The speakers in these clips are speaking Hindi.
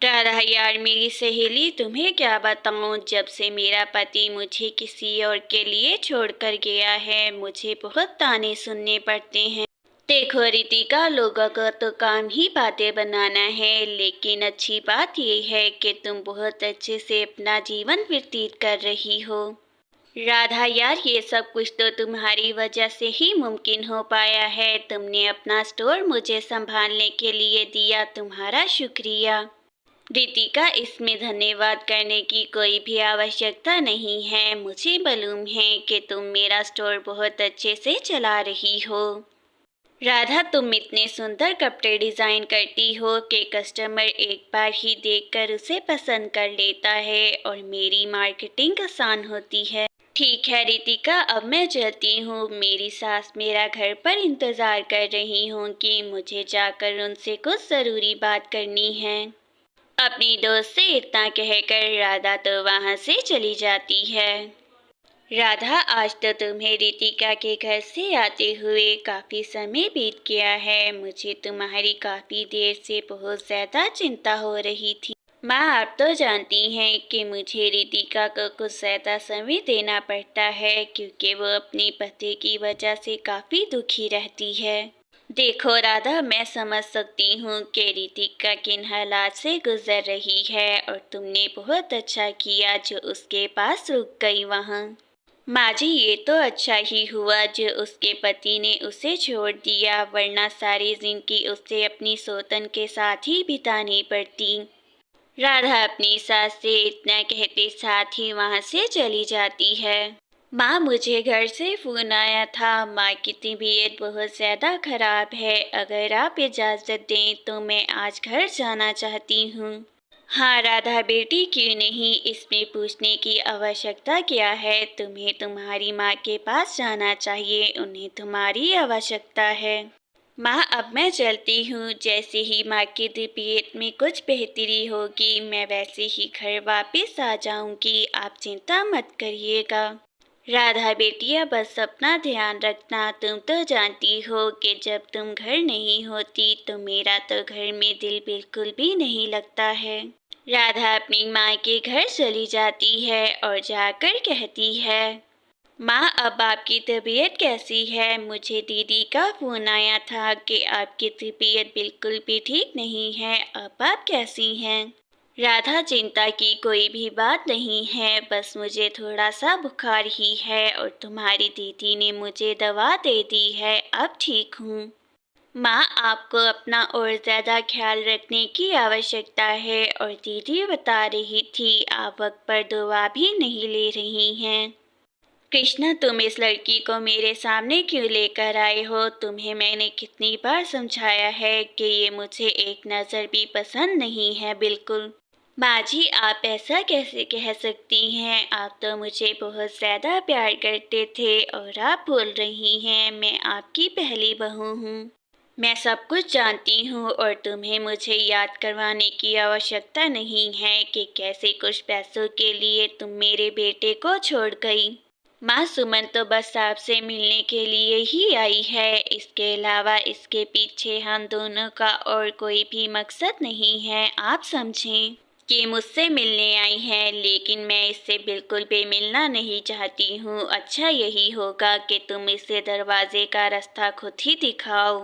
राधा यार मेरी सहेली, तुम्हें क्या बताऊं, जब से मेरा पति मुझे किसी और के लिए छोड़कर गया है मुझे बहुत ताने सुनने पड़ते हैं। देखो रितिका, लोगों का तो काम ही बातें बनाना है, लेकिन अच्छी बात यह है कि तुम बहुत अच्छे से अपना जीवन व्यतीत कर रही हो। राधा यार, ये सब कुछ तो तुम्हारी वजह से ही मुमकिन हो पाया है। तुमने अपना स्टोर मुझे संभालने के लिए दिया, तुम्हारा शुक्रिया। रितिका, इसमें धन्यवाद करने की कोई भी आवश्यकता नहीं है। मुझे मालूम है कि तुम मेरा स्टोर बहुत अच्छे से चला रही हो। राधा, तुम इतने सुंदर कपड़े डिजाइन करती हो कि कस्टमर एक बार ही देखकर उसे पसंद कर लेता है और मेरी मार्केटिंग आसान होती है। ठीक है रितिका, अब मैं चलती हूँ। मेरी सास मेरा घर पर इंतजार कर रही होंगी, मुझे जाकर उनसे कुछ जरूरी बात करनी है। अपनी दोस्त से इतना कहकर राधा तो वहां से चली जाती है। राधा, आज तो तुम्हें रितिका के घर से आते हुए काफी समय बीत गया है। मुझे तुम्हारी काफी देर से बहुत ज्यादा चिंता हो रही थी। माँ, आप तो जानती हैं कि मुझे रितिका को कुछ ज्यादा समय देना पड़ता है, क्योंकि वो अपने पति की वजह से काफी दुखी रहती है। देखो राधा, मैं समझ सकती हूँ कि रितिका किन हालात से गुजर रही है, और तुमने बहुत अच्छा किया जो उसके पास रुक गई वहाँ। माँ जी, ये तो अच्छा ही हुआ जो उसके पति ने उसे छोड़ दिया, वरना सारी जिंदगी उसे अपनी सौतन के साथ ही बितानी पड़ती। राधा अपनी सास से इतना कहते साथ ही वहाँ से चली जाती है। माँ, मुझे घर से फोन आया था। माँ की तबीयत बहुत ज़्यादा खराब है। अगर आप इजाज़त दें तो मैं आज घर जाना चाहती हूँ। हाँ राधा बेटी, क्यों नहीं, इसमें पूछने की आवश्यकता क्या है। तुम्हें तुम्हारी माँ के पास जाना चाहिए, उन्हें तुम्हारी आवश्यकता है। माँ, अब मैं चलती हूँ। जैसे ही माँ की तबीयत में कुछ बेहतरी होगी मैं वैसे ही घर वापस आ जाऊंगी, आप चिंता मत करिएगा। राधा बेटिया, बस अपना ध्यान रखना। तुम तो जानती हो कि जब तुम घर नहीं होती तो मेरा तो घर में दिल बिल्कुल भी नहीं लगता है। राधा अपनी माँ के घर चली जाती है और जाकर कहती है, माँ, अब आपकी तबीयत कैसी है। मुझे दीदी का फोन आया था कि आपकी तबीयत बिल्कुल भी ठीक नहीं है। अब आप कैसी हैं। राधा, चिंता की कोई भी बात नहीं है, बस मुझे थोड़ा सा बुखार ही है और तुम्हारी दीदी ने मुझे दवा दे दी है, अब ठीक हूँ। माँ, आपको अपना और ज़्यादा ख्याल रखने की आवश्यकता है, और दीदी बता रही थी आप वक्त पर दवा भी नहीं ले रही हैं। कृष्णा, तुम इस लड़की को मेरे सामने क्यों लेकर आए हो। तुम्हें मैंने कितनी बार समझाया है कि ये मुझे एक नज़र भी पसंद नहीं है बिल्कुल। माँ जी, आप ऐसा कैसे कह सकती हैं। आप तो मुझे बहुत ज़्यादा प्यार करते थे और आप बोल रही हैं मैं आपकी पहली बहू हूँ। मैं सब कुछ जानती हूँ और तुम्हें मुझे याद करवाने की आवश्यकता नहीं है कि कैसे कुछ पैसों के लिए तुम मेरे बेटे को छोड़ गई। माँ, सुमन तो बस आपसे मिलने के लिए ही आई है। इसके अलावा इसके पीछे हम दोनों का और कोई भी मकसद नहीं है। आप समझें कि मुझसे मिलने आई है, लेकिन मैं इससे बिल्कुल भी मिलना नहीं चाहती हूँ। अच्छा यही होगा कि तुम इसे दरवाजे का रास्ता खुद ही दिखाओ।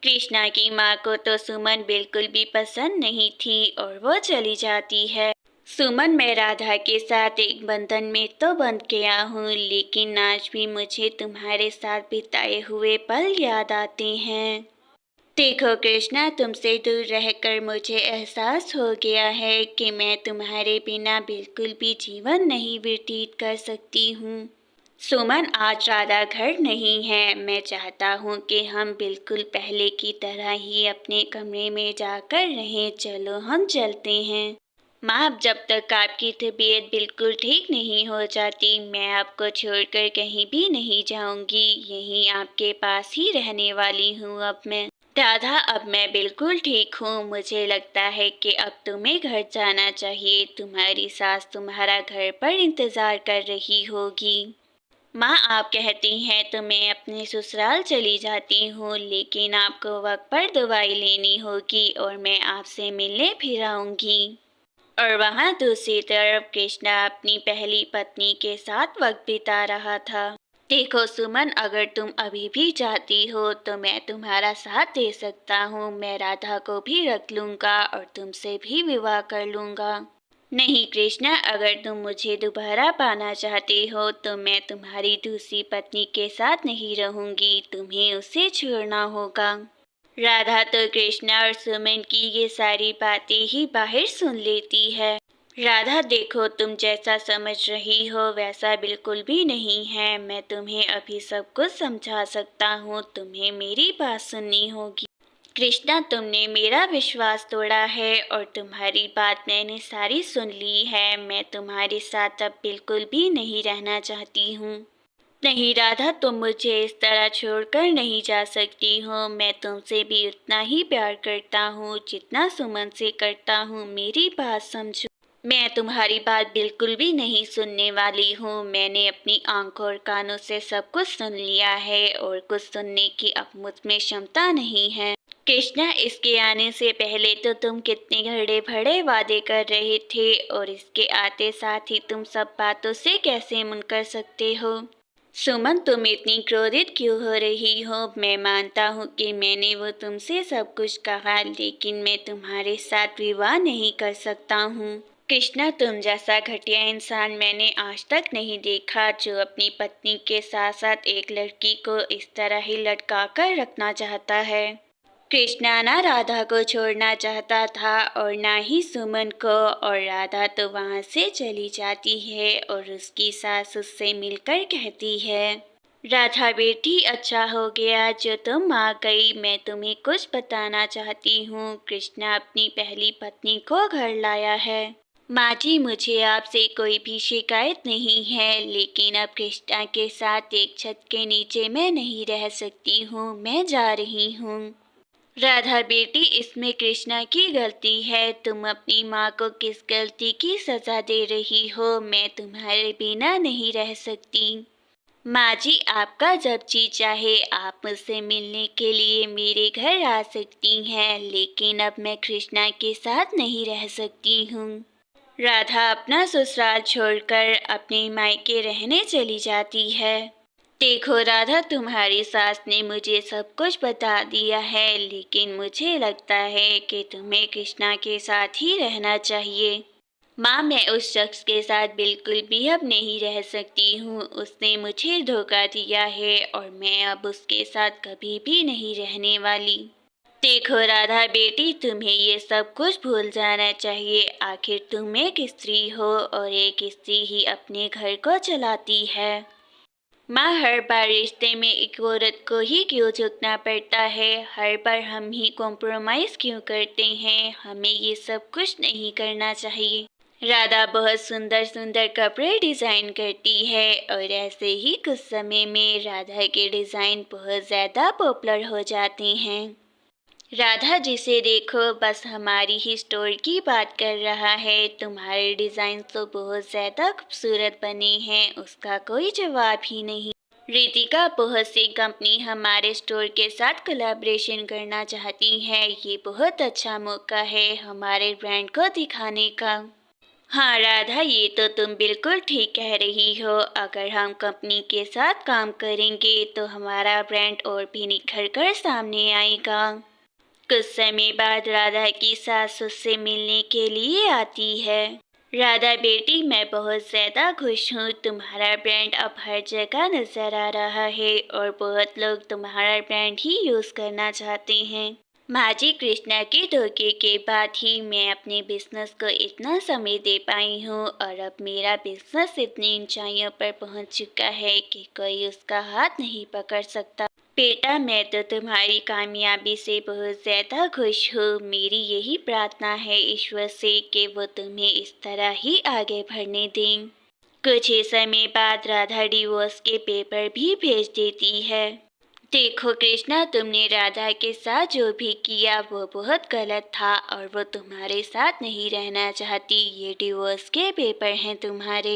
कृष्णा की माँ को तो सुमन बिल्कुल भी पसंद नहीं थी और वो चली जाती है। सुमन, मैं राधा के साथ एक बंधन में तो बंध गया हूँ, लेकिन आज भी मुझे तुम्हारे साथ बिताए हुए पल याद आते हैं। देखो कृष्णा, तुमसे दूर रहकर मुझे एहसास हो गया है कि मैं तुम्हारे बिना बिल्कुल भी जीवन नहीं व्यतीत कर सकती हूँ। सुमन, आज राधा घर नहीं है। मैं चाहता हूँ कि हम बिल्कुल पहले की तरह ही अपने कमरे में जाकर रहें। चलो हम चलते हैं। माँ, अब जब तक आपकी तबीयत बिल्कुल ठीक नहीं हो जाती मैं आपको छोड़कर कहीं भी नहीं जाऊंगी। यहीं आपके पास ही रहने वाली हूँ अब मैं। राधा, अब मैं बिल्कुल ठीक हूँ। मुझे लगता है कि अब तुम्हें घर जाना चाहिए। तुम्हारी सास तुम्हारा घर पर इंतजार कर रही होगी। माँ आप कहती हैं तो मैं अपने ससुराल चली जाती हूँ, लेकिन आपको वक्त पर दवाई लेनी होगी और मैं आपसे मिलने फिर आऊँगी। और वहाँ दूसरी तरफ कृष्णा अपनी पहली पत्नी के साथ वक्त बिता रहा था। देखो सुमन, अगर तुम अभी भी चाहती हो तो मैं तुम्हारा साथ दे सकता हूँ। मैं राधा को भी रख लूँगा और तुमसे भी विवाह कर लूँगा। नहीं कृष्णा, अगर तुम मुझे दोबारा पाना चाहते हो तो मैं तुम्हारी दूसरी पत्नी के साथ नहीं रहूँगी, तुम्हें उसे छोड़ना होगा। राधा तो कृष्णा और सुमन की ये सारी बातें ही बाहर सुन लेती है। राधा देखो, तुम जैसा समझ रही हो वैसा बिल्कुल भी नहीं है। मैं तुम्हें अभी सब कुछ समझा सकता हूँ, तुम्हें मेरी बात सुननी होगी। कृष्णा, तुमने मेरा विश्वास तोड़ा है और तुम्हारी बात मैंने सारी सुन ली है। मैं तुम्हारे साथ अब बिल्कुल भी नहीं रहना चाहती हूँ। नहीं राधा, तुम मुझे इस तरह छोड़कर नहीं जा सकती हो। मैं तुमसे भी उतना ही प्यार करता हूँ जितना सुमन से करता हूँ। मेरी बात समझो। मैं तुम्हारी बात बिल्कुल भी नहीं सुनने वाली हूँ। मैंने अपनी आंखों और कानों से सब कुछ सुन लिया है और कुछ सुनने की अब मुझ में क्षमता नहीं है। कृष्णा, इसके आने से पहले तो तुम कितने घड़े भड़े वादे कर रहे थे और इसके आते साथ ही तुम सब बातों से कैसे मुनकर सकते हो। सुमन, तुम इतनी क्रोधित क्यों हो रही हो। मैं मानता हूँ कि मैंने वो तुमसे सब कुछ कहा, लेकिन मैं तुम्हारे साथ विवाह नहीं कर सकता हूँ। कृष्णा, तुम जैसा घटिया इंसान मैंने आज तक नहीं देखा, जो अपनी पत्नी के साथ साथ एक लड़की को इस तरह ही लटका कर रखना चाहता है। कृष्णा ना राधा को छोड़ना चाहता था और ना ही सुमन को, और राधा तो वहाँ से चली जाती है और उसकी सास उससे मिलकर कहती है, राधा बेटी, अच्छा हो गया जो तुम आ गई। मैं तुम्हें कुछ बताना चाहती हूँ। कृष्णा अपनी पहली पत्नी को घर लाया है। माँ जी, मुझे आपसे कोई भी शिकायत नहीं है, लेकिन अब कृष्णा के साथ एक छत के नीचे मैं नहीं रह सकती हूँ। मैं जा रही हूँ। राधा बेटी, इसमें कृष्णा की गलती है। तुम अपनी माँ को किस गलती की सजा दे रही हो। मैं तुम्हारे बिना नहीं रह सकती। माँ जी, आपका जब जी चाहे आप मुझसे मिलने के लिए मेरे घर आ सकती हैं, लेकिन अब मैं कृष्णा के साथ नहीं रह सकती हूँ। राधा अपना ससुराल छोड़कर अपने मायके रहने चली जाती है। देखो राधा, तुम्हारी सास ने मुझे सब कुछ बता दिया है, लेकिन मुझे लगता है कि तुम्हें कृष्णा के साथ ही रहना चाहिए। माँ, मैं उस शख्स के साथ बिल्कुल भी अब नहीं रह सकती हूँ। उसने मुझे धोखा दिया है और मैं अब उसके साथ कभी भी नहीं रहने वाली। देखो राधा बेटी, तुम्हें ये सब कुछ भूल जाना चाहिए। आखिर तुम एक स्त्री हो और एक स्त्री ही अपने घर को चलाती है। माँ, हर बार रिश्ते में एक औरत को ही क्यों झुकना पड़ता है। हर बार हम ही कॉम्प्रोमाइज़ क्यों करते हैं। हमें ये सब कुछ नहीं करना चाहिए। राधा बहुत सुंदर सुंदर कपड़े डिज़ाइन करती है और ऐसे ही कुछ समय में राधा के डिज़ाइन बहुत ज़्यादा पॉपुलर हो जाते हैं। राधा, जिसे देखो बस हमारी ही स्टोर की बात कर रहा है। तुम्हारे डिज़ाइन तो बहुत ज़्यादा खूबसूरत बने हैं, उसका कोई जवाब ही नहीं। रितिका, बहुत सी कंपनी हमारे स्टोर के साथ कोलैबोरेशन करना चाहती है। ये बहुत अच्छा मौका है हमारे ब्रांड को दिखाने का। हाँ राधा, ये तो तुम बिल्कुल ठीक कह रही हो। अगर हम कंपनी के साथ काम करेंगे तो हमारा ब्रांड और भी निखर कर सामने आएगा। कुछ समय बाद राधा की सास उससे मिलने के लिए आती है। राधा बेटी, मैं बहुत ज़्यादा खुश हूँ। तुम्हारा ब्रांड अब हर जगह नज़र आ रहा है और बहुत लोग तुम्हारा ब्रांड ही यूज़ करना चाहते हैं। माँ जी, कृष्णा के धोखे के बाद ही मैं अपने बिजनेस को इतना समय दे पाई हूँ और अब मेरा बिजनेस इतनी ऊंचाइयों पर पहुँच चुका है कि कोई उसका हाथ नहीं पकड़ सकता। बेटा, मैं तो तुम्हारी कामयाबी से बहुत ज़्यादा खुश हूँ। मेरी यही प्रार्थना है ईश्वर से कि वो तुम्हें इस तरह ही आगे बढ़ने दें। कुछ ही समय बाद राधा डिवोर्स के पेपर भी भेज देती है। देखो कृष्णा, तुमने राधा के साथ जो भी किया वो बहुत गलत था और वो तुम्हारे साथ नहीं रहना चाहती। ये डिवोर्स के पेपर हैं तुम्हारे।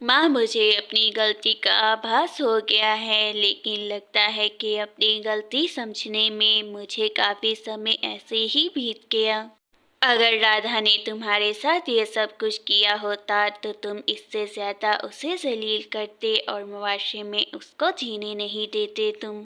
माँ, मुझे अपनी गलती का आभास हो गया है, लेकिन लगता है कि अपनी गलती समझने में मुझे काफ़ी समय ऐसे ही बीत गया। अगर राधा ने तुम्हारे साथ ये सब कुछ किया होता तो तुम इससे ज़्यादा उसे ज़लील करते और मुआशरे में उसको जीने नहीं देते तुम।